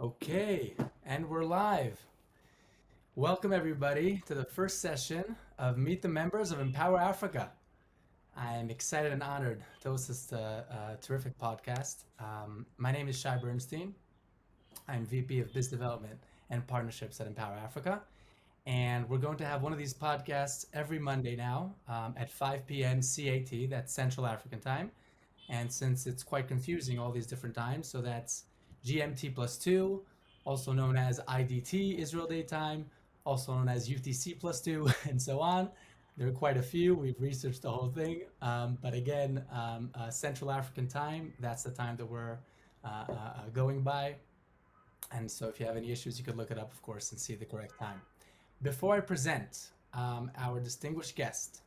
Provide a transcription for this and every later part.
Okay, and we're live. Welcome, everybody, to the first session of Meet the Members of Empower Africa. I'm excited and honored to host this terrific podcast. My name is Shai Bernstein. I'm VP of Business Development and Partnerships at Empower Africa. And we're going to have one of these podcasts every Monday now at 5 p.m. CAT, that's Central African Time. And since it's quite confusing, all these different times, so that's GMT plus 2, also known as IDT, Israel Daytime, also known as UTC plus 2, and so on. There are quite a few. We've researched the whole thing. But again, Central African Time, that's the time that we're going by. And so if you have any issues, you could look it up, of course, and see the correct time. Before I present our distinguished guest,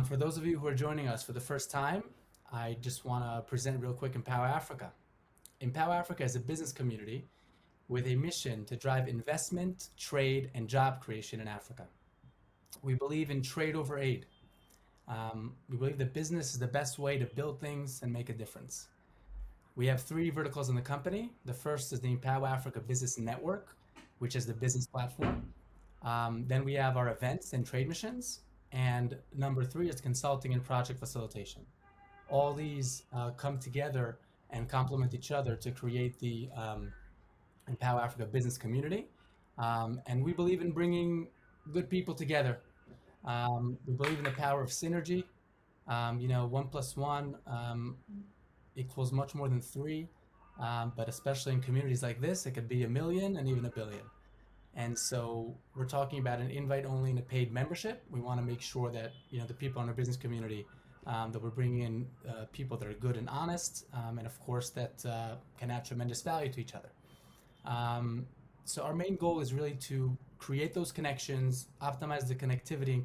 for those of you who are joining us for the first time, I just want to present real quick Empower Africa. Empower Africa is a business community with a mission to drive investment, trade, and job creation in Africa. We believe in trade over aid. We believe that business is the best way to build things and make a difference. We have three verticals in the company. The first is the Empower Africa Business Network, which is the business platform. Then we have our events and trade missions. And number three is consulting and project facilitation. All these come together and complement each other to create the Empower Africa business community. And we believe in bringing good people together. We believe in the power of synergy. One plus one equals much more than three. But especially in communities like this, it could be a million and even a billion. And so we're talking about an invite only and a paid membership. We want to make sure that the people in our business community, that we're bringing in people that are good and honest, and of course that can add tremendous value to each other. So our main goal is really to create those connections, optimize the connectivity and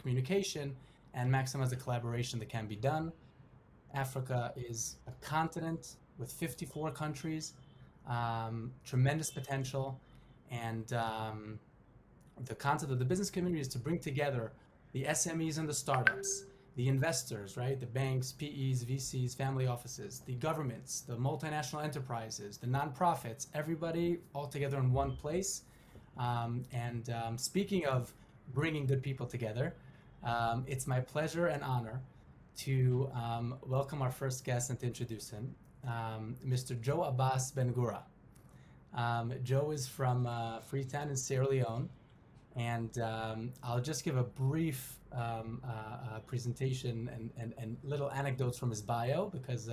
communication, and maximize the collaboration that can be done. Africa is a continent with 54 countries, tremendous potential, and the concept of the business community is to bring together the SMEs and the startups, the investors, right? The banks, PEs, VCs, family offices, the governments, the multinational enterprises, the nonprofits, everybody all together in one place. Speaking of bringing good people together, it's my pleasure and honor to welcome our first guest and to introduce him, Mr. Joe Abass Bangura. Joe is from Freetown in Sierra Leone, and I'll just give a brief presentation and little anecdotes from his bio because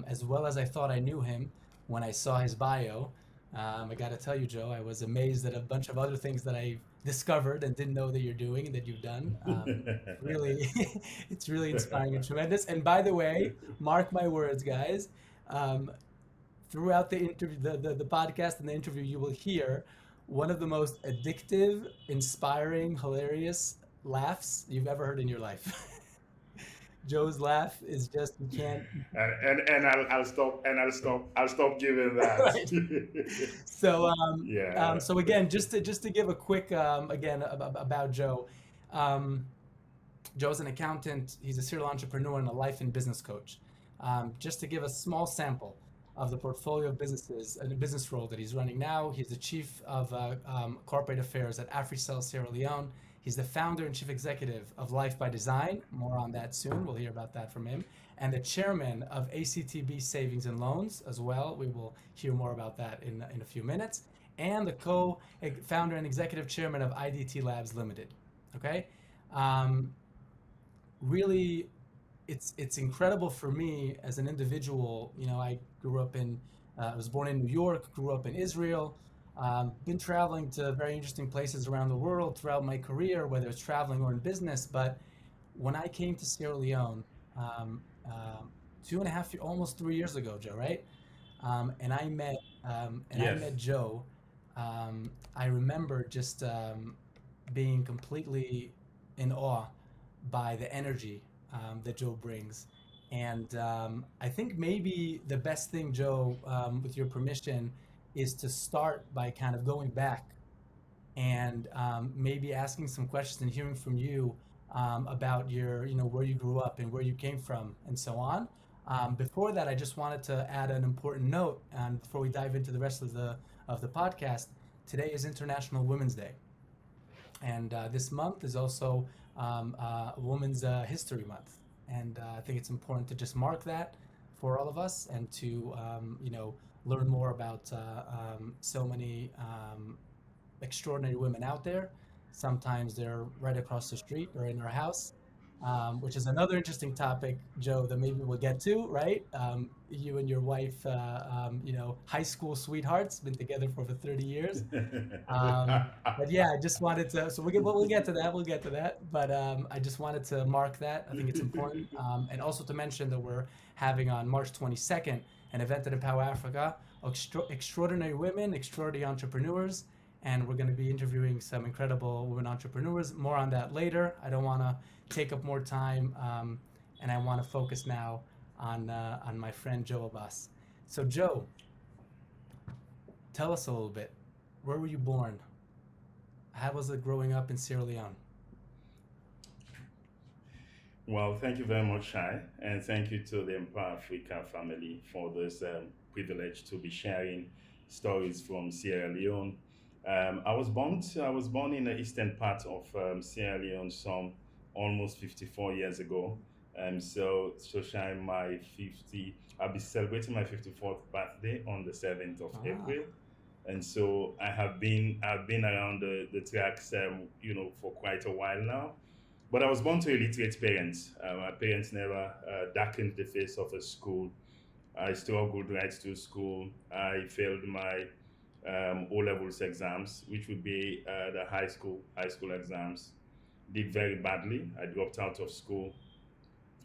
as well as I thought I knew him when I saw his bio, I got to tell you, Joe, I was amazed at a bunch of other things that I discovered and didn't know that you're doing and that you've done. Really, it's really inspiring and tremendous. And by the way, mark my words, guys. Um, Throughout the interview, the podcast and the interview, you will hear one of the most addictive, inspiring, hilarious laughs you've ever heard in your life. Joe's laugh is just you can't. I'll stop giving that. Right. So Yeah. so again, just to give a quick again about Joe. Um, Joe's an accountant. He's a serial entrepreneur and a life and business coach. Just to give a small sample of the portfolio of businesses and the business role that he's running now, he's the chief of corporate affairs at AfriCell Sierra Leone. He's the founder and chief executive of Life by Design. More on that soon. We'll hear about that from him. And the chairman of ACTB Savings and Loans as well. We will hear more about that in a few minutes. And the co-founder and executive chairman of IDT Labs Limited. Okay. Um, Really, it's incredible for me as an individual. I grew up in I was born in New York, grew up in Israel, been traveling to very interesting places around the world throughout my career, whether it's traveling or in business. But when I came to Sierra Leone, um, 2.5 almost 3 years ago, Joe, right? And I Yes. met Joe. I remember just being completely in awe by the energy that Joe brings. And I think maybe the best thing, Joe, with your permission, is to start by kind of going back and maybe asking some questions and hearing from you about where you grew up and where you came from and so on. Before that, I just wanted to add an important note, and before we dive into the rest of the podcast, today is International Women's Day, and this month is also Women's History Month, and I think it's important to just mark that for all of us, and to learn more about so many extraordinary women out there. Sometimes they're right across the street or in our house, which is another interesting topic, Joe, that maybe we'll get to, right? You and your wife, high school sweethearts, been together for over 30 years. But yeah, I just wanted to, so we'll get to that, we'll get to that. But I just wanted to mark that. I think it's important. And also to mention that we're having on March 22nd an event at Empower Africa, extraordinary women, extraordinary entrepreneurs, and we're going to be interviewing some incredible women entrepreneurs. More on that later. I don't want to take up more time, and I want to focus now on my friend Joe Abass. So Joe, tell us a little bit. Where were you born? How was it growing up in Sierra Leone? Well, thank you very much, Shai, and thank you to the Empower Africa family for this privilege to be sharing stories from Sierra Leone. I was born in the eastern part of Sierra Leone some almost 54 years ago. So Shai, I'll be celebrating my 54th birthday on the 7th of Ah, April. And so I've been around the tracks, for quite a while now. But I was born to illiterate parents. My parents never darkened the face of a school. I struggled right through school. I failed my O levels exams, which would be the high school exams. Did very badly. I dropped out of school.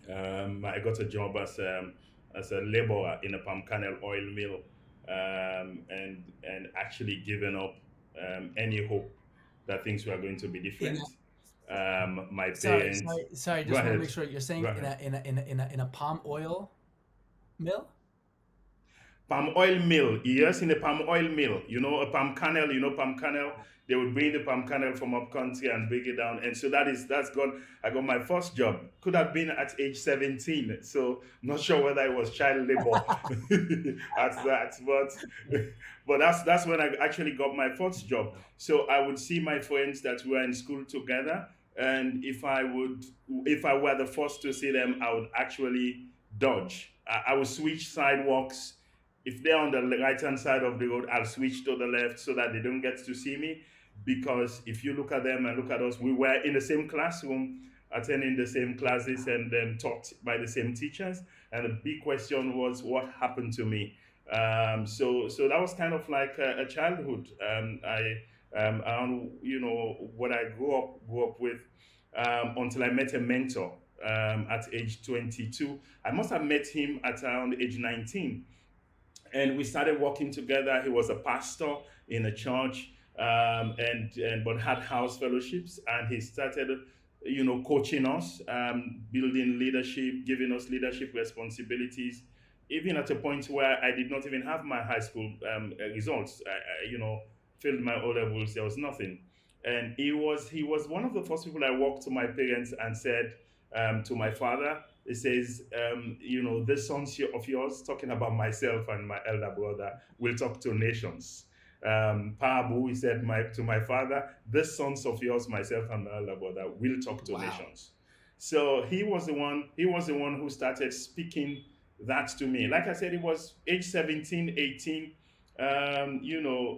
I got a job as a laborer in a palm kernel oil mill, and actually given up any hope that things were going to be in different. My sorry, parents. sorry, sorry. Go Just want to make ahead. sure you're Go saying ahead. in a palm oil mill. Palm oil mill. Yes, in a palm oil mill. A palm kernel. Palm kernel. They would bring the palm kernel from up country and break it down. And so that's gone. I got my first job. Could have been at age 17. So not sure whether it was child labor at that, but that's when I actually got my first job. So I would see my friends that were in school together, and if I were the first to see them, I would actually dodge. I would switch sidewalks. If they're on the right hand side of the road, I'll switch to the left so that they don't get to see me. Because if you look at them and look at us, we were in the same classroom, attending the same classes, and then taught by the same teachers. And the big question was, what happened to me? So that was kind of like a childhood. Around what I grew up with, until I met a mentor at age 22. I must have met him at around age 19, and we started working together. He was a pastor in a church, and but had house fellowships, and he started, coaching us, building leadership, giving us leadership responsibilities. Even at a point where I did not even have my high school results, failed my O levels. There was nothing, and he was one of the first people I walked to my parents and said, to my father, it says, this son of yours, talking about myself and my elder brother, will talk to nations. Pabu, he said to my father, this sons of yours, myself and my elder brother, will talk to Wow. nations. So he was the one who started speaking that to me. Like I said, it was age 17, 18,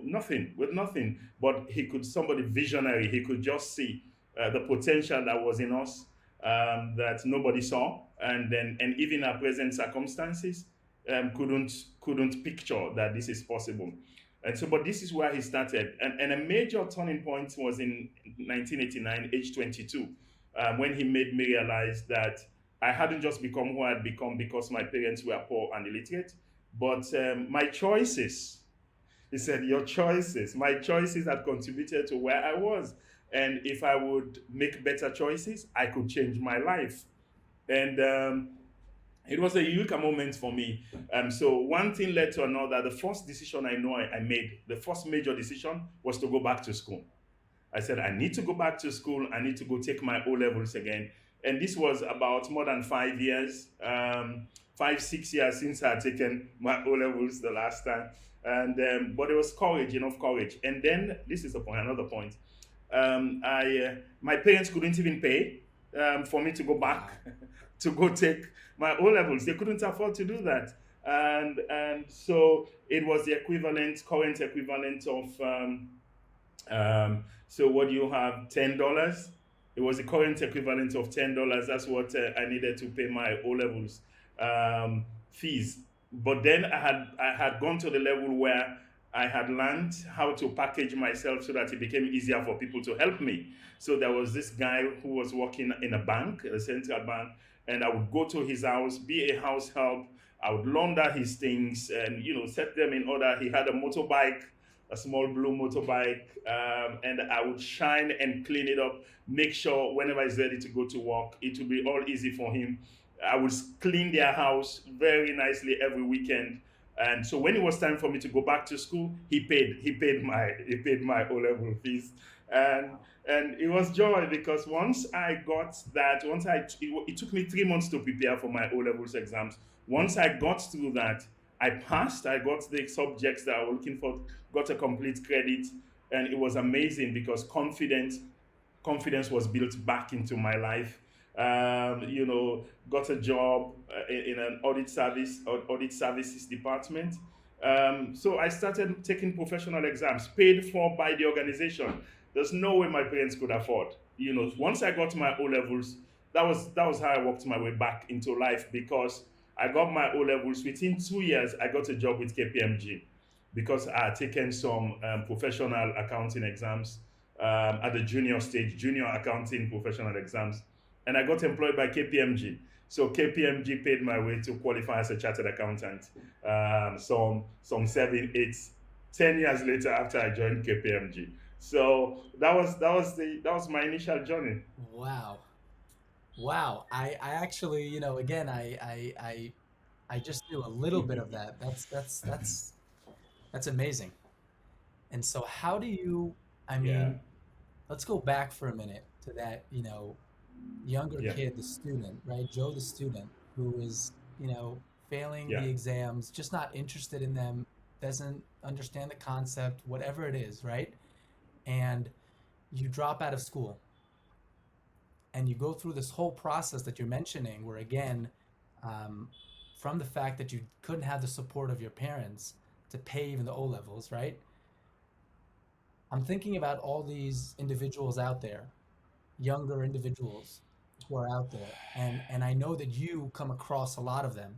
nothing, with nothing. But somebody visionary, he could just see the potential that was in us, that nobody saw, and even our present circumstances couldn't picture that this is possible. And so, but this is where he started, and a major turning point was in 1989, age 22, when he made me realize that I hadn't just become who I had become because my parents were poor and illiterate, but my choices. He said, "Your choices, my choices had contributed to where I was. And if I would make better choices, I could change my life." And it was a eureka moment for me. So one thing led to another. The first decision I know I made, the first major decision, was to go back to school. I said, I need to go back to school. I need to go take my O levels again. And this was about more than 5 years. 5 6 years since I had taken my O levels the last time, and but it was courage, enough courage. And then this is the point, another point. I My parents couldn't even pay for me to go back Wow. to go take my O levels. They couldn't afford to do that, and so it was the equivalent, current equivalent of so what do you have? $10. It was the current equivalent of $10. That's what I needed to pay my O levels fees. But then I had gone to the level where I had learned how to package myself so that it became easier for people to help me. So there was this guy who was working in a bank, a central bank, and I would go to his house, be a house help. I would launder his things and set them in order. He had a motorbike, a small blue motorbike, and I would shine and clean it up, make sure whenever he's ready to go to work, it will be all easy for him. I would clean their house very nicely every weekend. And so when it was time for me to go back to school, he paid my O level fees, and Wow. and it was joy because once I got that, it took me 3 months to prepare for my O levels exams. Once I got through that, I passed. I got the subjects that I was looking for, got a complete credit, and it was amazing because confidence was built back into my life. Got a job in an audit services department. So I started taking professional exams paid for by the organization. There's no way my parents could afford. Once I got my O levels, that was how I worked my way back into life because I got my O levels. Within 2 years, I got a job with KPMG because I had taken some professional accounting exams at the junior stage, junior accounting professional exams, and I got employed by KPMG. So KPMG paid my way to qualify as a chartered accountant. Some 7 8 10 years later after I joined KPMG. So that was my initial journey. Wow. Wow. I actually, again, I just knew a little bit of that. That's amazing. And so how do you, I Yeah, mean, let's go back for a minute to that, younger yeah, kid, the student, right? Joe, the student, who is, failing yeah. the exams, just not interested in them, doesn't understand the concept, whatever it is, right? And you drop out of school and you go through this whole process that you're mentioning, where again, um, from the fact that you couldn't have the support of your parents to pay even the O levels, right? I'm thinking about all these individuals out there, younger individuals who are out there, and I know that you come across a lot of them,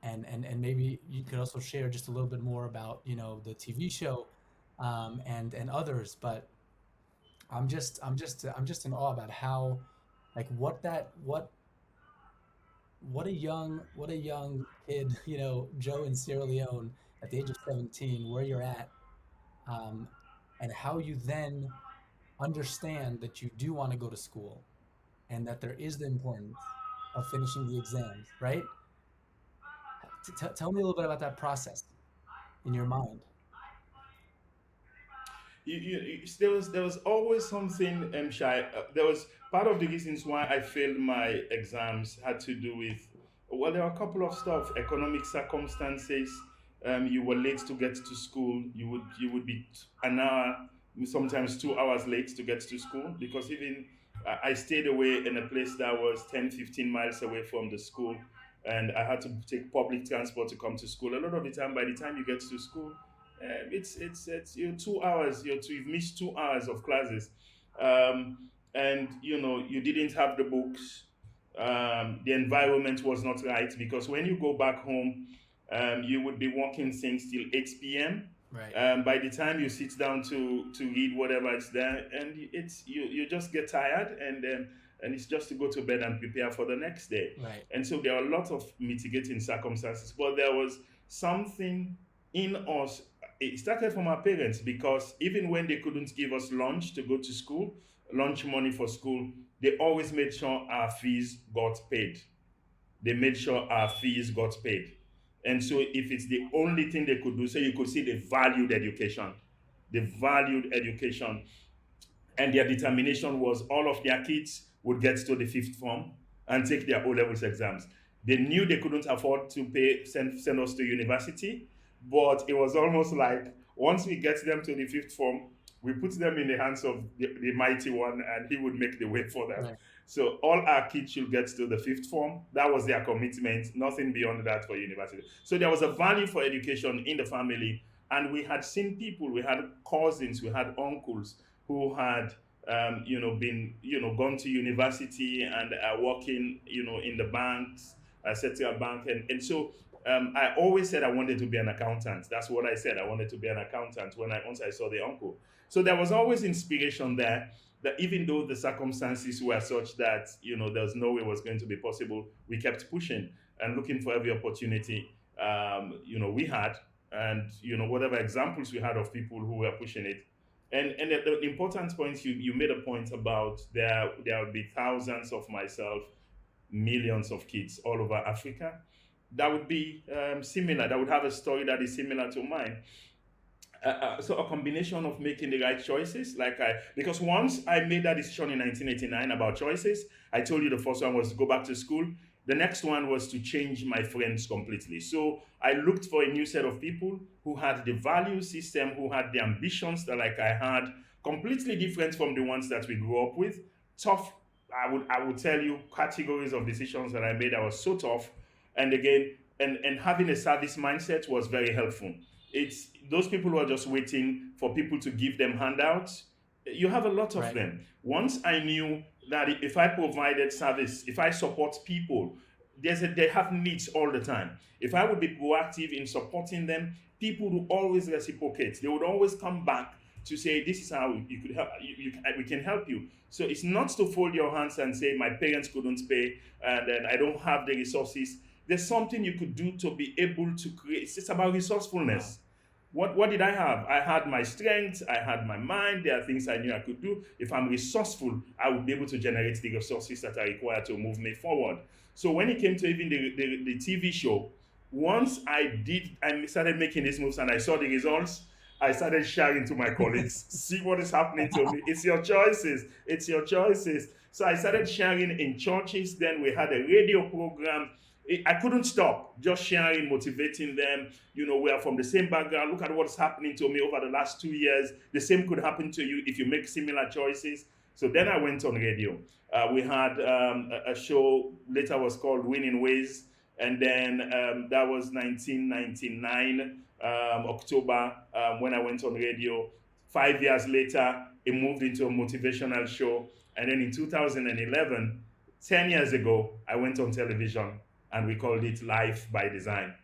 and maybe you could also share just a little bit more about the TV show, and others, but I'm just in awe about how, like, what a young kid, Joe in Sierra Leone at the age of 17, where you're at, um, and how you then understand that you do want to go to school and that there is the importance of finishing the exams, right? Tell me a little bit about that process in your mind. There was always something, Shai. There was part of the reasons why I failed my exams had to do with, well, there were a couple of stuff, economic circumstances. You were late to get to school. You would be an hour, sometimes 2 hours late to get to school because even I stayed away in a place that was 10 15 miles away from the school, and I had to take public transport to come to school. A lot of the time, by the time you get to school, it's you 2 hours. You've missed 2 hours of classes, and you didn't have the books. The environment was not right because when you go back home, you would be working since till 8 p.m. Right, By the time you sit down to read whatever is there, and you just get tired, and it's just to go to bed and prepare for the next day. right, And so there are a lot of mitigating circumstances, but there was something in us. It started from our parents because even when they couldn't give us lunch to go to school, lunch money for school, they always made sure our fees got paid. They made sure our fees got paid. And so if it's the only thing they could do, so you could see the valued education, and their determination was all of their kids would get to the fifth form and take their O levels exams. They knew they couldn't afford to send us to university, but it was almost like once we get them to the fifth form, we put them in the hands of the mighty one, and he would make the way for them. Right. So all our kids should get to the fifth form. That was their commitment, nothing beyond that for university. So there was a value for education in the family. And we had seen people, we had cousins, we had uncles who had been, gone to university and are working, in the banks, setting a bank. And so I always said I wanted to be an accountant. That's what I said. I wanted to be an accountant once I saw the uncle. So there was always inspiration there, that even though the circumstances were such that, there was no way it was going to be possible, we kept pushing and looking for every opportunity, we had, and, whatever examples we had of people who were pushing it. And the important point, you made a point about there will be thousands of myself, millions of kids all over Africa that would be similar, that would have a story that is similar to mine. So a combination of making the right choices, because once I made that decision in 1989 about choices, I told you the first one was to go back to school. The next one was to change my friends completely. So I looked for a new set of people who had the value system, who had the ambitions that like I had, completely different from the ones that we grew up with. Tough. I would tell you categories of decisions that I made that was so tough. And again, and having a service mindset was very helpful. It's those people who are just waiting for people to give them handouts. You have a lot of Right. them. Once I knew that if I provided service, if I support people, they have needs all the time. If I would be proactive in supporting them, people will always reciprocate. They would always come back to say, "This is how you could help. We can help you." So it's not to fold your hands and say, "My parents couldn't pay, and then I don't have the resources." There's something you could do to be able to create. It's about Wow. resourcefulness. What did I have? I had my strength, I had my mind, there are things I knew I could do. If I'm resourceful, I would be able to generate the resources that are required to move me forward. So when it came to even the TV show, once I started making these moves and I saw the results, I started sharing to my colleagues, see what is happening to me. It's your choices. It's your choices. So I started sharing in churches. Then we had a radio program. I couldn't stop just sharing, motivating them. We are from the same background. Look at what's happening to me over the last 2 years. The same could happen to you if you make similar choices. So then I went on radio. We had a show later was called Winning Ways. And then that was 1999, October, when I went on radio. 5 years later, it moved into a motivational show. And then in 2011, 10 years ago, I went on television and we called it Life by Design.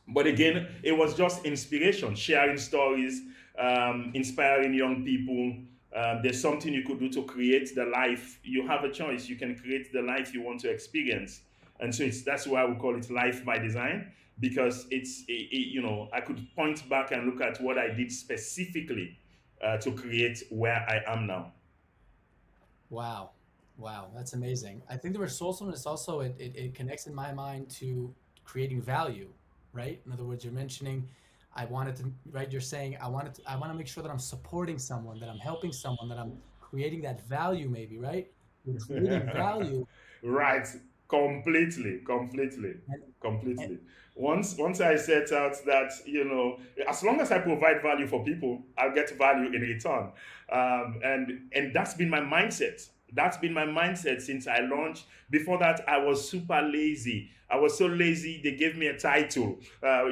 But again, it was just inspiration, sharing stories, inspiring young people. There's something you could do to create the life. You have a choice. You can create the life you want to experience. And so that's why we call it Life by Design, because I could point back and look at what I did specifically to create where I am now. Wow. Wow. That's amazing. I think the resourcefulness also it connects in my mind to creating value, right? In other words, you're mentioning I wanted to, right? You're saying I want to make sure that I'm supporting someone, that I'm helping someone, that I'm creating that value maybe, right? You're creating value Right. Completely, completely, and, and completely. Once I set out that, as long as I provide value for people, I'll get value in return. And that's been my mindset. That's been my mindset since I launched. Before that, I was super lazy. I was so lazy, they gave me a title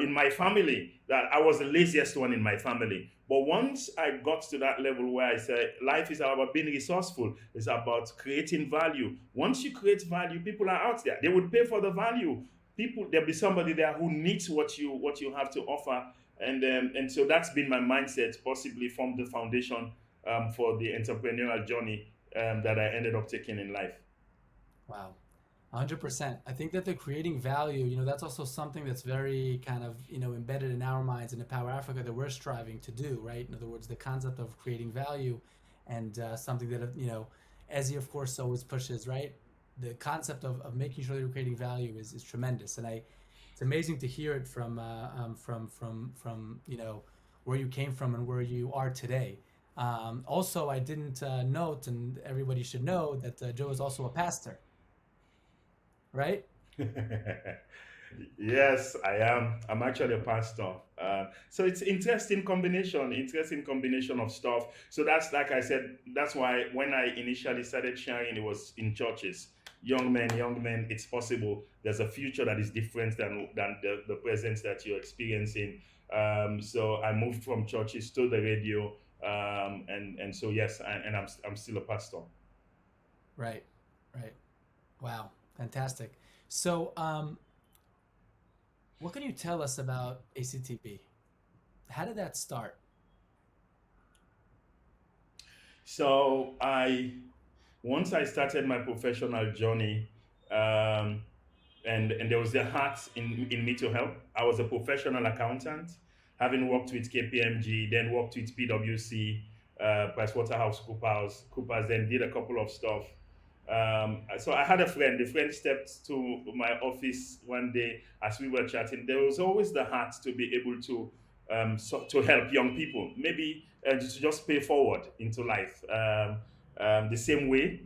in my family that I was the laziest one in my family. But once I got to that level where I said, life is about being resourceful, it's about creating value. Once you create value, people are out there. They would pay for the value. There'll be somebody there who needs what you have to offer. And so that's been my mindset, possibly from the foundation for the entrepreneurial journey that I ended up taking in life. wow. 100%. I think that the creating value, that's also something that's very kind of, embedded in our minds in the Power Africa that we're striving to do, right? In other words, the concept of creating value and something that, Ezzy, of course, always pushes, right? The concept of making sure that you're creating value is tremendous. And it's amazing to hear it from, where you came from and where you are today. Also, I didn't note, and everybody should know that Joe is also a pastor, right? Yes, I am. I'm actually a pastor. So it's interesting combination of stuff. So that's like I said, that's why when I initially started sharing, it was in churches. Young men, it's possible. There's a future that is different than the presence that you're experiencing. So I moved from churches to the radio, and so yes, and I'm still a pastor. Right, right. Wow, fantastic. So, what can you tell us about ACTB? How did that start? So I once I started my professional journey, um, and there was a heart in me to help. I was a professional accountant, having worked with KPMG, then worked with PwC, Coopers, then did a couple of stuff. So I had a friend. The friend stepped to my office one day as we were chatting. There was always the heart to be able to to help young people, maybe to just pay forward into life. The same way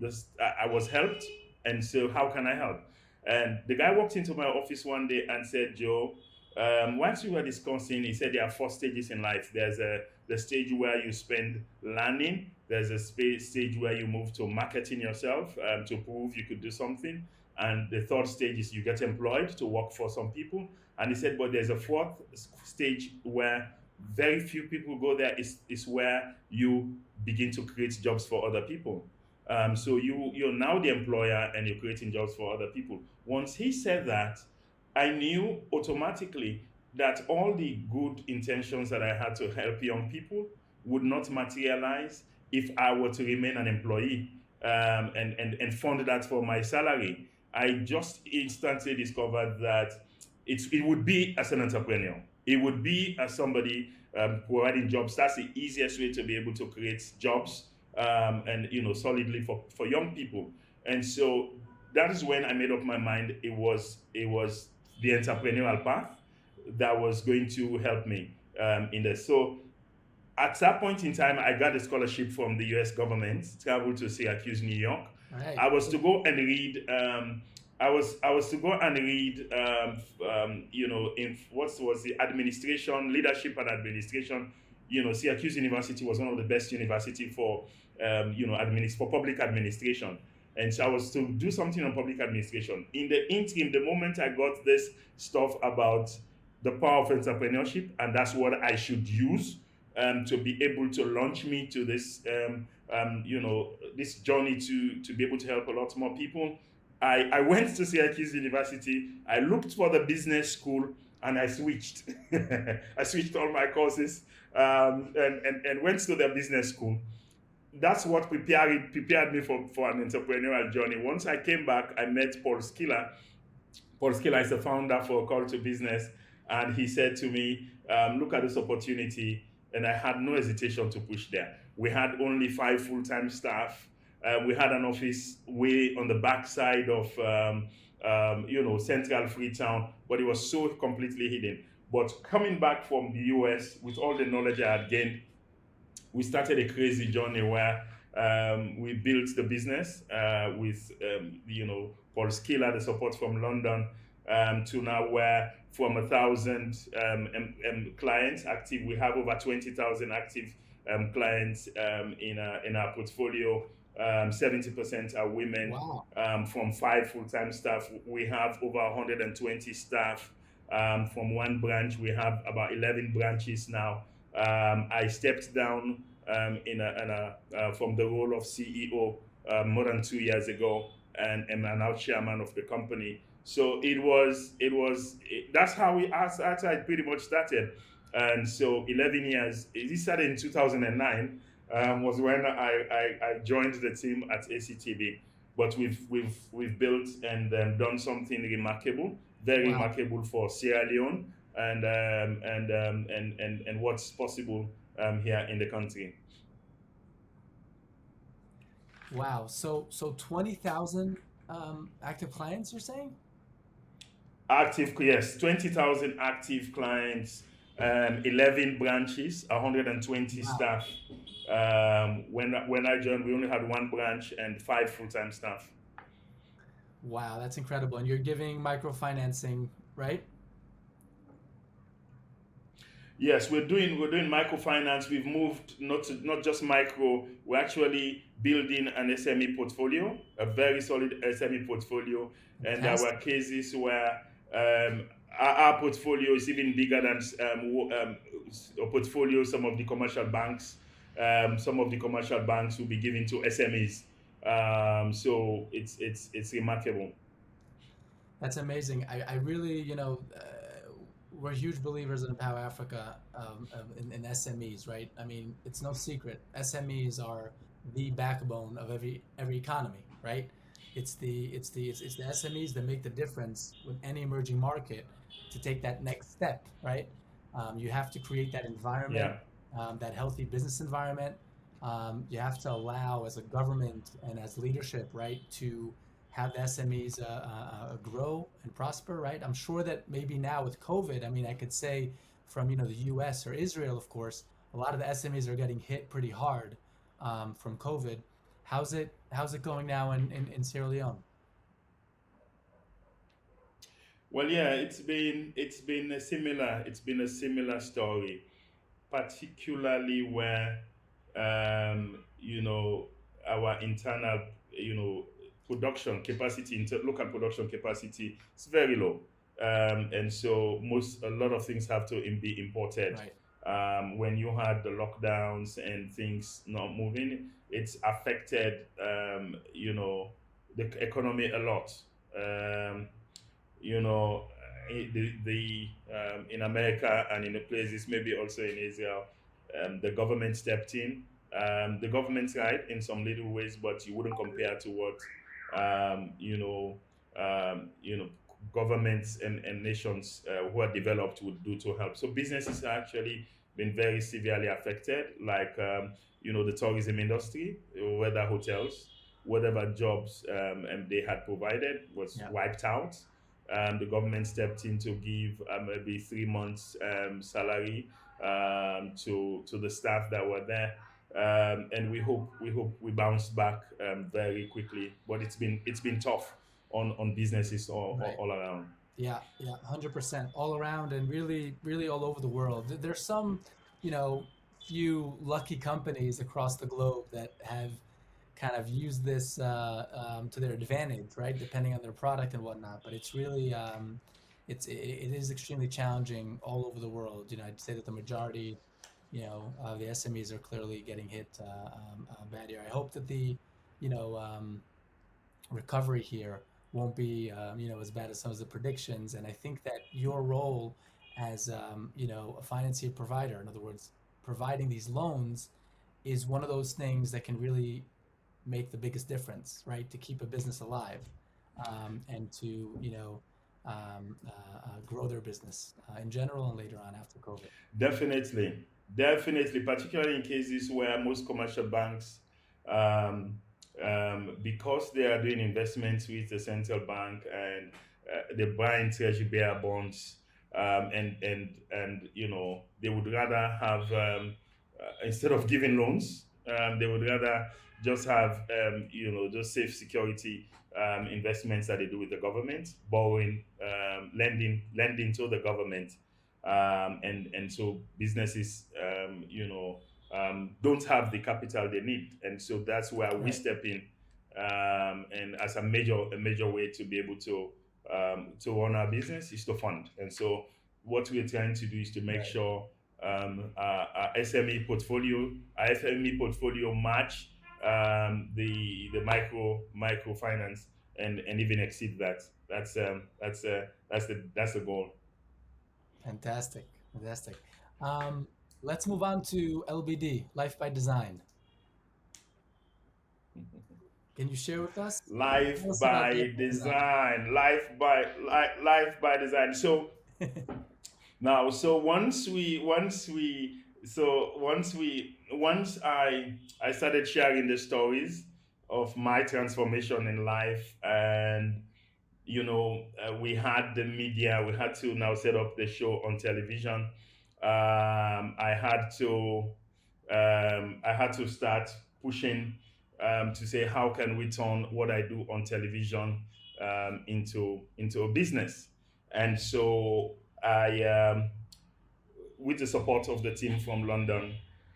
I was helped, and so how can I help? And the guy walked into my office one day and said, Joe, once we were discussing, he said there are four stages in life. There's the stage where you spend learning. There's a stage where you move to marketing yourself to prove you could do something. And the third stage is you get employed to work for some people. And he said, but there's a fourth stage where very few people go there. Is where you begin to create jobs for other people. So you're now the employer and you're creating jobs for other people. Once he said that, I knew automatically that all the good intentions that I had to help young people would not materialize if I were to remain an employee and fund that for my salary. I just instantly discovered that it would be as an entrepreneur. It would be as somebody providing jobs. That's the easiest way to be able to create jobs and solidly for young people. And so that is when I made up my mind. It was the entrepreneurial path that was going to help me in this. So at that point in time, I got a scholarship from the U.S. government, traveled to Syracuse, New York. All right. I was to go and read. I was to go and read. In what was the administration, leadership, and administration. Syracuse University was one of the best university for for public administration. And so I was to do something on public administration. In the interim, the moment I got this stuff about the power of entrepreneurship, and that's what I should use to be able to launch me to this journey to be able to help a lot more people. I went to Syracuse University. I looked for the business school and I switched. I switched all my courses and went to the business school. That's what prepared me for an entrepreneurial journey. Once I came back, I met Paul Skiller. Paul Skiller is the founder for Call to Business, and he said to me, "Look at this opportunity." And I had no hesitation to push there. We had only 5 full-time staff. We had an office way on the backside of Central Freetown, but it was so completely hidden. But coming back from the US with all the knowledge I had gained, we started a crazy journey where we built the business with Paul Skiller, the support from London, to now where from 1,000 clients active, we have over 20,000 active clients in our portfolio. 70% are women. Wow. From 5 full-time staff, we have over 120 staff. From one branch, we have about 11 branches now. I stepped down from the role of CEO more than 2 years ago, and am now chairman of the company. So that's how that's how it pretty much started. And so 11 years. It started in 2009. Was when I joined the team at ACTB. But we've built and done something remarkable, very Wow. remarkable for Sierra Leone and what's possible here in the country. Wow. So 20,000 active clients, you're saying? Active, yes, 20,000 active clients, 11 branches, 120 Wow. staff. When I joined, we only had one branch and 5 full-time staff. Wow, that's incredible. And you're giving microfinancing, right? Yes, we're doing microfinance. We've moved not just micro. We're actually building an SME portfolio, a very solid SME portfolio, and there were Fantastic. cases where our portfolio is even bigger than a portfolio some of the commercial banks. Some of the commercial banks will be giving to SMEs. So it's remarkable. That's amazing. I really, we're huge believers in Empower Africa, in SMEs, right? I mean, it's no secret. SMEs are the backbone of every economy, right? It's the SMEs that make the difference with any emerging market to take that next step, right? You have to create that environment, Yeah. that healthy business environment. You have to allow, as a government and as leadership, right, to have the SMEs grow and prosper, right? I'm sure that maybe now with COVID, I mean, I could say from the U.S. or Israel, of course, a lot of the SMEs are getting hit pretty hard from COVID. How's it going now in Sierra Leone? Well, yeah, it's been a similar story, particularly where our internal production capacity, local production capacity is very low, and so a lot of things have to be imported. Right, When you had the lockdowns and things not moving, it's affected the economy a lot. Um, you know, in America and in the places, maybe also in Israel, the government stepped in. The government's right in some little ways, but you wouldn't compare to what um, you know, um, you know, governments and nations who are developed would do to help. So businesses have actually been very severely affected, like the tourism industry, whether hotels, whatever jobs and they had provided was yeah, wiped out. The government stepped in to give maybe 3 months salary to the staff that were there, and we hope we bounce back very quickly. But it's been tough on businesses right. all around. Yeah, yeah, 100% all around and really, really all over the world. There's some, you know, few lucky companies across the globe that have kind of used this to their advantage, right? Depending on their product and whatnot. But it's really, it is extremely challenging all over the world. I'd say that the majority, of the SMEs are clearly getting hit bad here. I hope that the, you know, recovery here won't be as bad as some of the predictions. And I think that your role as a financier provider, in other words, providing these loans, is one of those things that can really make the biggest difference, right? To keep a business alive, and to grow their business in general and later on after COVID. Definitely, definitely, particularly in cases where most commercial banks, um, because they are doing investments with the central bank and they're buying treasury bearer bonds, and they would rather have instead of giving loans, they would rather just have just safe security investments that they do with the government, borrowing, lending to the government, and so businesses don't have the capital they need, and so that's where we Right, step in, and as a major way to be able to run our business is to fund. And so what we're trying to do is to make right. sure our SME portfolio match the microfinance and even exceed that. That's the goal. Fantastic, fantastic. Um, let's move on to LBD, Life by Design. Can you share with us? Life Tell us about Life by by Design. design. Life by design. So now, once I started sharing the stories of my transformation in life, and we had the media, we had to now set up the show on television. I had to start pushing, to say how can we turn what I do on television into a business. And so I with the support of the team from London,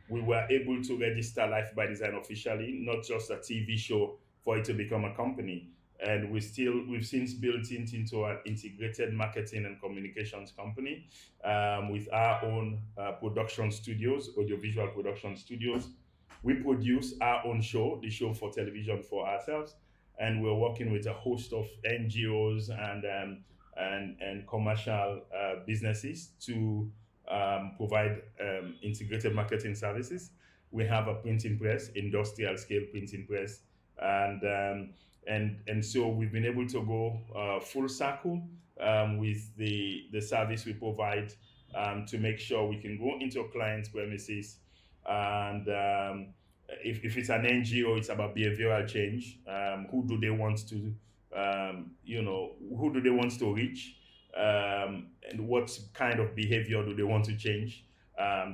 we were able to register Life by Design officially, not just a TV show, for it to become a company. And we've since built it into an integrated marketing and communications company, with our own production studios, audiovisual production studios. We produce our own show, the show for television for ourselves, and we're working with a host of NGOs and commercial businesses to provide integrated marketing services. We have a printing press, industrial scale printing press, and so we've been able to go full circle with the service we provide, to make sure we can go into a client's premises, and if it's an NGO, it's about behavioral change. Who do they want to, who do they want to reach? And what kind of behavior do they want to change?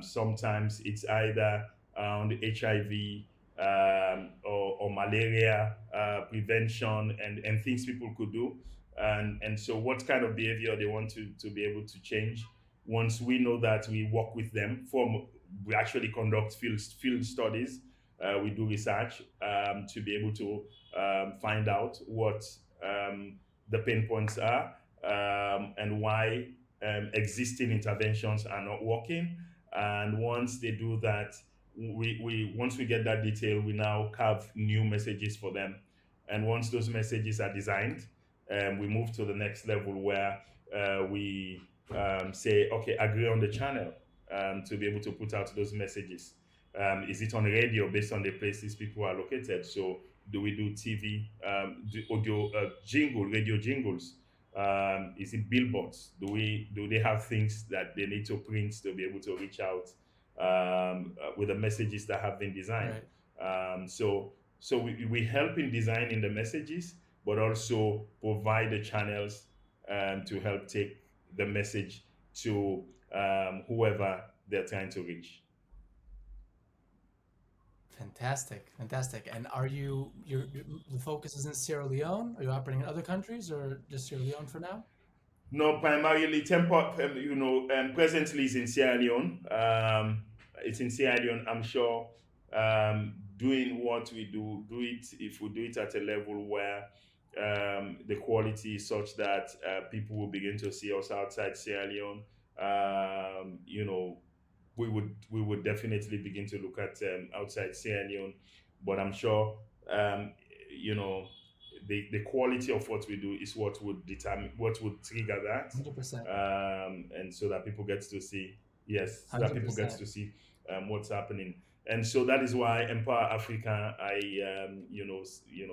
Sometimes it's either the HIV, or malaria prevention, and things people could do. And so, what kind of behavior they want to be able to change? Once we know that, we work with them. We actually conduct field studies. We do research to be able to find out what the pain points are, and why existing interventions are not working. And once they do that, we once we get that detail, we now carve new messages for them. And once those messages are designed, we move to the next level where we say, okay, agree on the channel to be able to put out those messages. Is it on radio based on the places people are located? So do we do TV, audio, radio jingles? Is it billboards? Do they have things that they need to print to be able to reach out with the messages that have been designed? Right. So we help in designing the messages, but also provide the channels to help take the message to whoever they're trying to reach. Fantastic, fantastic. And are the focus is in Sierra Leone? Are you operating in other countries or just Sierra Leone for now? No, primarily tempo. Presently is in Sierra Leone. It's in Sierra Leone. I'm sure doing what we do it if we do it at a level where the quality is such that people will begin to see us outside Sierra Leone. We would definitely begin to look at outside Sierra Leone, but I'm sure um, you know the quality of what we do is what would trigger that, 100%. and so that people get to see, yes, so that people get 100%. to see what's happening. And so that is why Empower Africa, I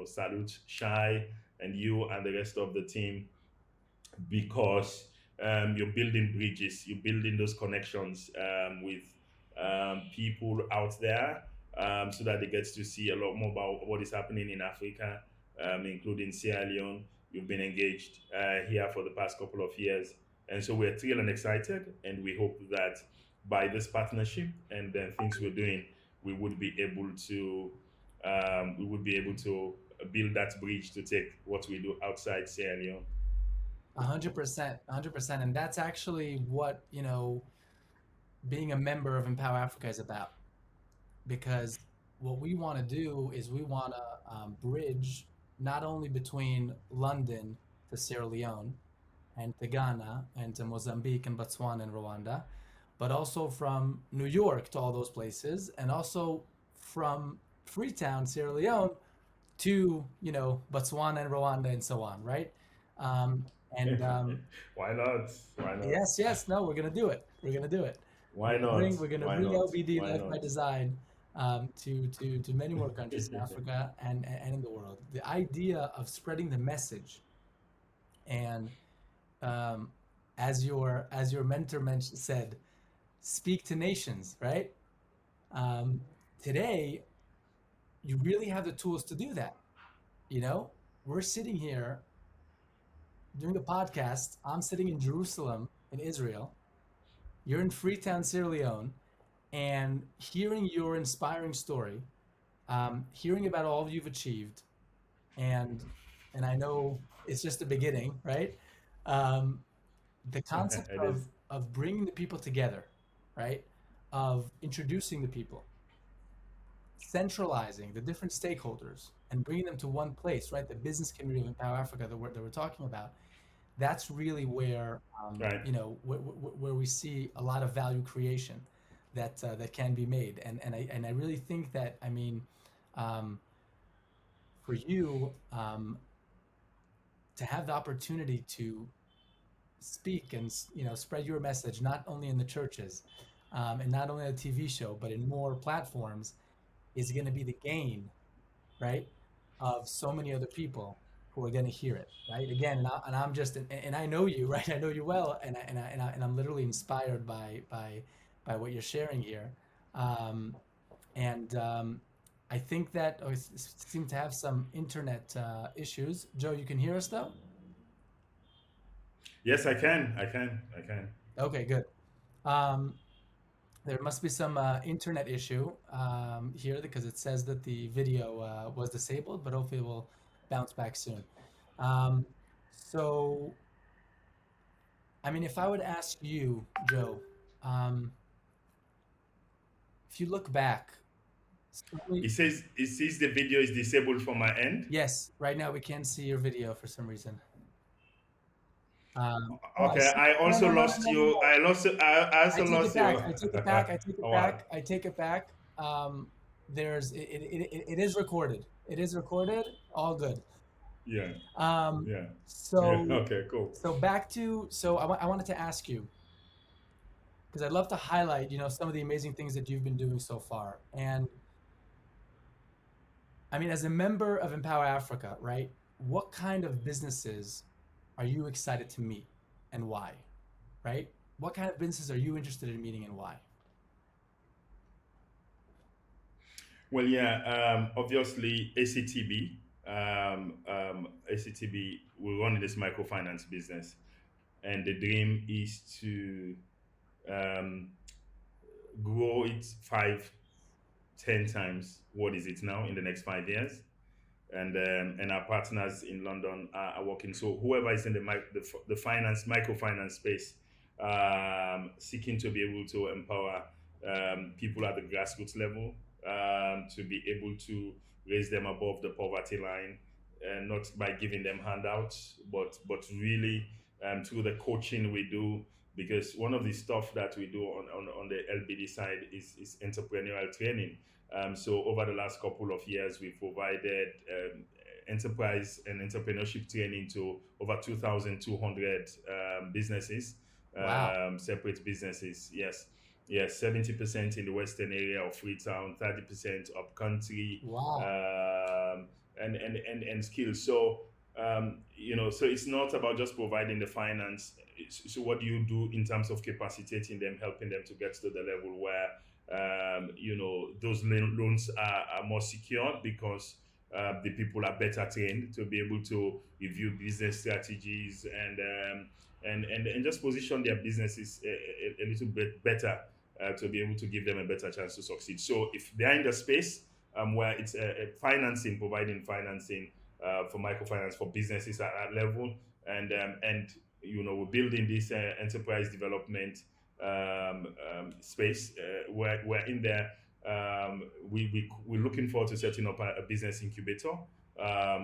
salute Shai and you and the rest of the team, because you're building bridges, you're building those connections with people out there, so that they get to see a lot more about what is happening in Africa, including Sierra Leone. You've been engaged here for the past couple of years. And so we're thrilled and excited, and we hope that by this partnership and then things we're doing, we would be able to build that bridge to take what we do outside Sierra Leone. 100%. 100%. And that's actually what, being a member of Empower Africa is about. Because what we want to do is we want to bridge not only between London to Sierra Leone and to Ghana and to Mozambique and Botswana and Rwanda, but also from New York to all those places, and also from Freetown, Sierra Leone to, Botswana and Rwanda and so on, right? Um, and Why not? Why not? Yes, yes, no, we're gonna do it. We're gonna do it. Why not? We're gonna Why bring not? LBD Why Life by not? Design to many more countries in Africa and in the world. The idea of spreading the message, and um, as your mentor said, speak to nations, right? Um, Today, you really have the tools to do that. We're sitting here doing a podcast. I'm sitting in Jerusalem, in Israel. You're in Freetown, Sierra Leone, and hearing your inspiring story, hearing about all you've achieved, and and I know it's just the beginning, right? Um, the concept It is. of bringing the people together, right? Of introducing the people, centralizing the different stakeholders, and bringing them to one place, right? The business community of Empower Africa that we're talking about. That's really where Right. where we see a lot of value creation that can be made, and I really think that um, for you to have the opportunity to speak and spread your message not only in the churches and not only on a TV show but in more platforms is going to be the gain, right, of so many other people who are going to hear it, right? Again, I'm just, and I know you, right? I know you well, and I'm literally inspired by what you're sharing here, um, and I think that we seem to have some internet issues. Joe, you can hear us though? Yes, I can. I can. I can. Okay, good. Um, there must be some internet issue here because it says that the video was disabled, but hopefully we'll bounce back soon. Um, so, I mean, if I would ask you, Joe, um, if you look back, certainly, It says the video is disabled from my end. yes, right now we can't see your video for some reason. Oh, I Okay, see. I No, also no, no, no, lost no, no, you. no. I I also take it lost back. you. I take it back. I take it Oh, back. wow. I take it back. There's it is recorded. It is recorded. All good. Yeah. Um, Yeah. Yeah. so Okay. Cool. back to I wanted to ask you because I'd love to highlight some of the amazing things that you've been doing so far. And I mean, as a member of Empower Africa, right? What kind of businesses are you excited to meet and why? Right? What kind of businesses are you interested in meeting and why? Well, yeah. Obviously, ACTB. ACTB. We're running this microfinance business, and the dream is to um, grow it 5, 10 times what is it now in the next 5 years. And our partners in London are working. So whoever is in the finance microfinance space, seeking to be able to empower people at the grassroots level, to be able to raise them above the poverty line, and not by giving them handouts, but really through the coaching we do. Because one of the stuff that we do on the LBD side is entrepreneurial training. So over the last couple of years, we provided enterprise and entrepreneurship training to over 2,200 businesses, Wow. separate businesses. Yes, yes, 70% in the western area of Freetown, 30% up country, Wow. and skills. So so it's not about just providing the finance. So what do you do in terms of capacitating them, helping them to get to the level where those loans are more secure because the people are better trained to be able to review business strategies and just position their businesses a little bit better to be able to give them a better chance to succeed. So if they're in the space where it's financing, providing financing for microfinance for businesses at that level, and we're building this enterprise development space. We're in there. We're looking forward to setting up a business incubator.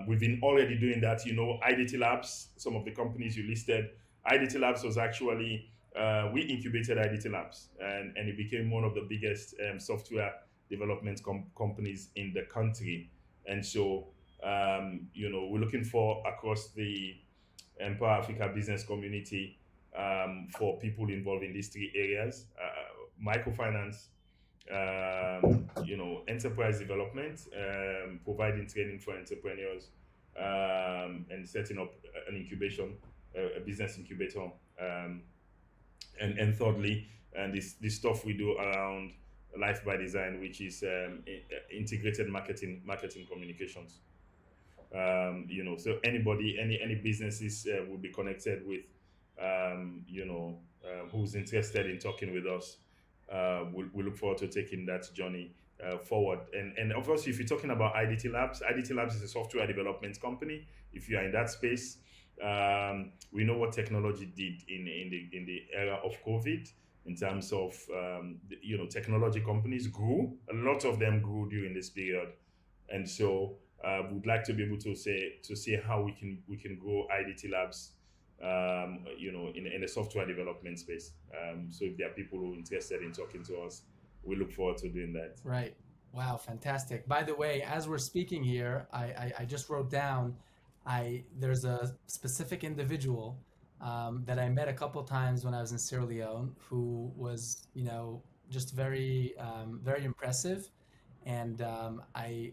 We've been already doing that. IDT Labs, some of the companies you listed, IDT Labs was actually, we incubated IDT Labs, and it became one of the biggest software development companies in the country. And so, we're looking for across the Empower Africa business community, for people involved in these three areas: microfinance, enterprise development, providing training for entrepreneurs, and setting up an incubation, a business incubator, and thirdly, and this stuff we do around Life by Design, which is integrated marketing communications. So anybody, any businesses will be connected with, who's interested in talking with us. We look forward to taking that journey forward. And of course, if you're talking about IDT Labs is a software development company. If you are in that space, we know what technology did in the era of COVID in terms of technology companies grew. A lot of them grew during this period, and so we'd like to be able to see how we can grow IDT Labs, in the software development space. So if there are people who are interested in talking to us, we look forward to doing that. Right. Wow, fantastic. By the way, as we're speaking here, I just wrote down, there's a specific individual that I met a couple times when I was in Sierra Leone who was, just very impressive. And I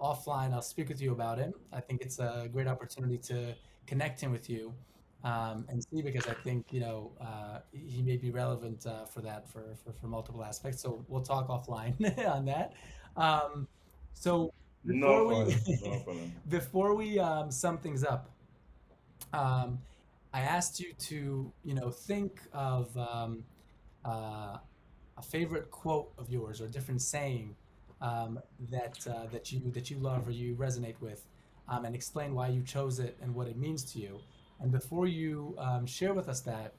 offline, I'll speak with you about him. I think it's a great opportunity to connect him with you, and see, because I think he may be relevant for that, for multiple aspects. So we'll talk offline on that. Um, so No before we problem. No problem. before we sum things up, um, I asked you to think of uh, a favorite quote of yours or a different saying, that you love or you resonate with, and explain why you chose it and what it means to you. And before you share with us that,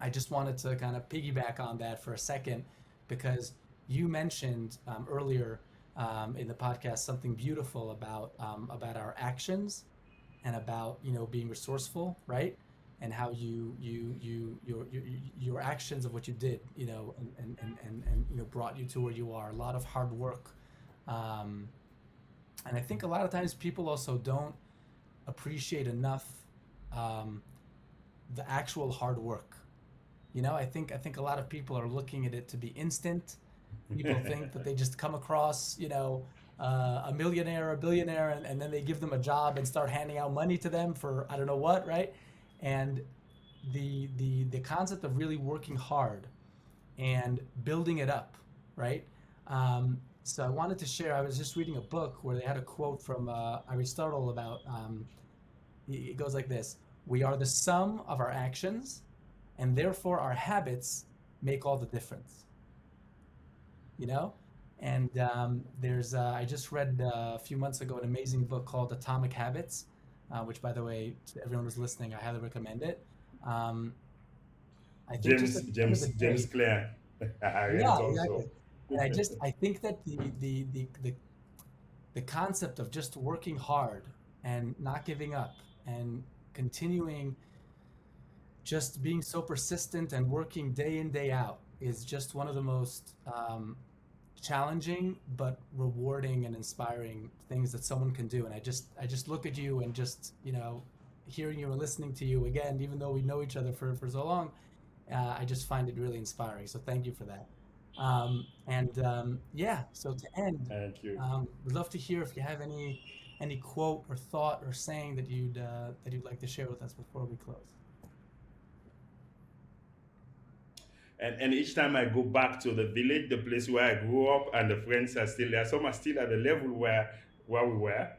I just wanted to kind of piggyback on that for a second, because you mentioned earlier in the podcast something beautiful about our actions, and about being resourceful, right? And how your actions of what you did, and brought you to where you are. A lot of hard work, um, and I think a lot of times people also don't appreciate enough um, the actual hard work. I think a lot of people are looking at it to be instant. People think that they just come across, a millionaire or a billionaire, and then they give them a job and start handing out money to them for I don't know what, right? And the concept of really working hard and building it up, right? So I wanted to share. I was just reading a book where they had a quote from Aristotle about. It goes like this: "We are the sum of our actions, and therefore our habits make all the difference." you know and there's I just read a few months ago an amazing book called Atomic Habits, which, by the way, to everyone who's listening, I highly recommend it. um, I think just James at the end of James the James day. Clear. I read Yeah, it exactly. also. And I think that the concept of just working hard and not giving up and continuing, just being so persistent and working day in day out, is just one of the most challenging but rewarding and inspiring things that someone can do. And I just look at you, and just hearing you and listening to you again, even though we know each other for so long, I just find it really inspiring. So thank you for that. And yeah, so to end, Thank you. we'd love to hear if you have any quote or thought or saying that you'd like to share with us before we close. And each time I go back to the village, the place where I grew up, and the friends are still there. Some are still at the level where we were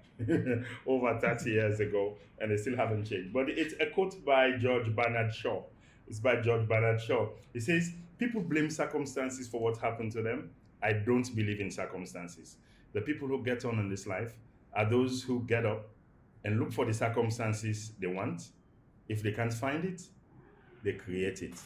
over 30 years ago, and they still haven't changed. But it's a quote by George Bernard Shaw. It's by George Bernard Shaw. He says, "People blame circumstances for what happened to them. I don't believe in circumstances. The people who get on in this life are those who get up and look for the circumstances they want. If they can't find it, they create it."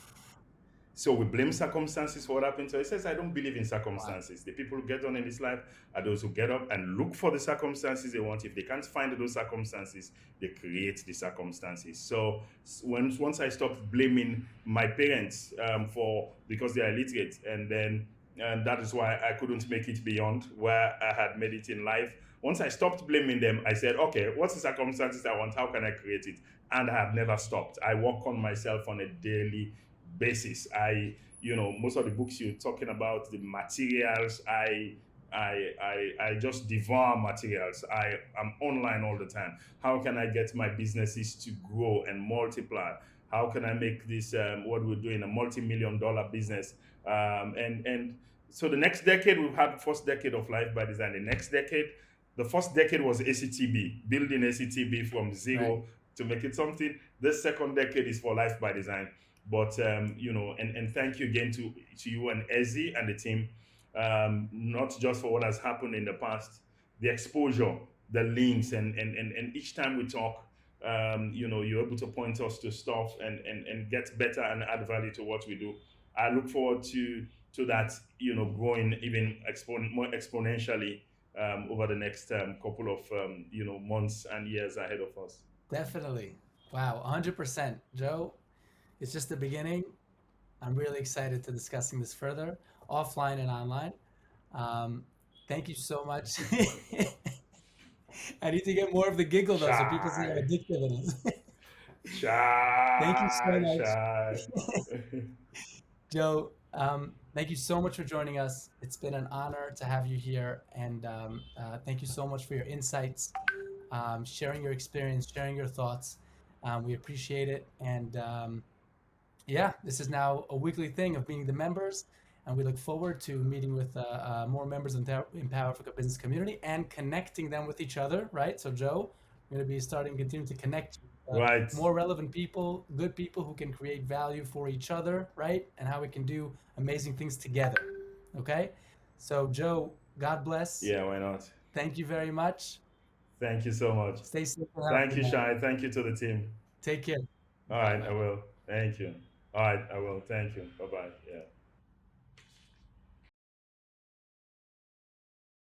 So we blame circumstances for what happened. So he says, I don't believe in Wow. circumstances. The people who get on in this life are those who get up and look for the circumstances they want. If they can't find those circumstances, they create the circumstances. So once I stopped blaming my parents, for because they are illiterate, and that is why I couldn't make it beyond where I had made it in life. Once I stopped blaming them, I said, okay, what's the circumstances I want? How can I create it? And I have never stopped. I work on myself on a daily basis. Most of the books you're talking about, the materials, I just devour materials. I am online all the time. How can I get my businesses to grow and multiply? How can I make this, what we're doing, a multi-million-dollar business? And so the next decade, we've had first decade of Life by Design. The next decade, the first decade was ACTB, building ACTB from Right. zero to make it something. This second decade is for Life by Design. But and thank you again to you and Ezzy and the team. not just for what has happened in the past, the exposure, the links, and each time we talk, you're able to point us to stuff and get better and add value to what we do. I look forward to that, growing even more exponentially over the next couple of months and years ahead of us. Definitely. Wow, 100%. Joe, it's just the beginning. I'm really excited to discussing this further, offline and online. Um, Thank you so much. I need to get more of the giggle though, so people see how Shy, addictive it is. Thank you so shy, shy. much, Joe. Thank you so much for joining us. It's been an honor to have you here, and thank you so much for your insights, sharing your experience, sharing your thoughts. We appreciate it, and yeah, this is now a weekly thing of meeting the members, and we look forward to meeting with more members of the Empower Africa business community and connecting them with each other, right? So, Joe, we're going to be starting, continue to connect Right. more relevant people, good people who can create value for each other, right? And how we can do amazing things together, okay? So, Joe, God bless. Yeah, why not? Thank you very much. Thank you so much. Stay safe and Thank healthy, you, man. Shai. Thank you to the team. Take care. All Bye right, I bye. will. Thank you. All right, I will. Thank you. Bye bye. Yeah.